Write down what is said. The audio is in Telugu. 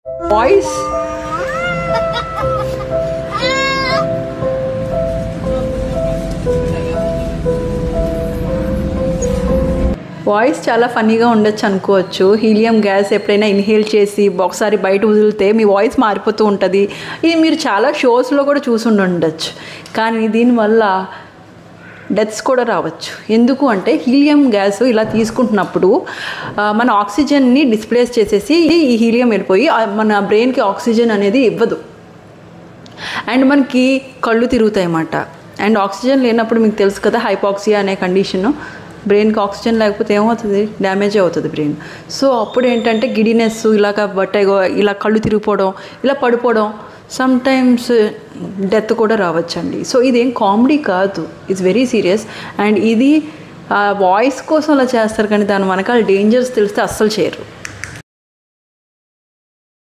వాయిస్ వాయిస్ చాలా ఫన్నీగా ఉండొచ్చు అనుకోవచ్చు. హీలియం గ్యాస్ ఎప్పుడైనా ఇన్హేల్ చేసి ఒకసారి బయట వదిలితే మీ వాయిస్ మారిపోతూ ఉంటుంది. ఇది మీరు చాలా షోస్లో కూడా చూసి ఉండొచ్చు. కానీ దీనివల్ల డెత్స్ కూడా రావచ్చు. ఎందుకు అంటే హీలియం గ్యాస్ ఇలా తీసుకుంటున్నప్పుడు మన ఆక్సిజన్ని డిస్ప్లేస్ చేసేసి ఈ హీలియం వెళ్ళిపోయి మన బ్రెయిన్కి ఆక్సిజన్ అనేది ఇవ్వదు. అండ్ మనకి కళ్ళు తిరుగుతాయి అన్నమాట. అండ్ ఆక్సిజన్ లేనప్పుడు మీకు తెలుసు కదా, హైపాక్సియా అనే కండిషను. బ్రెయిన్కి ఆక్సిజన్ లేకపోతే ఏమవుతుంది, డ్యామేజ్ అవుతుంది బ్రెయిన్. సో అప్పుడు ఏంటంటే గిడినెస్, ఇలాగ బట్టగా ఇలా కళ్ళు తిరిగిపోవడం, ఇలా పడిపోవడం, సమ్ టైమ్స్ డెత్ కూడా రావచ్చండి. సో ఇదేం కామెడీ కాదు, ఇట్స్ వెరీ సీరియస్. అండ్ ఇది వాయిస్ కోసం అలా చేస్తారు, కానీ దాని వెనకాల డేంజర్స్ తెలిస్తే అస్సలు చేయరు.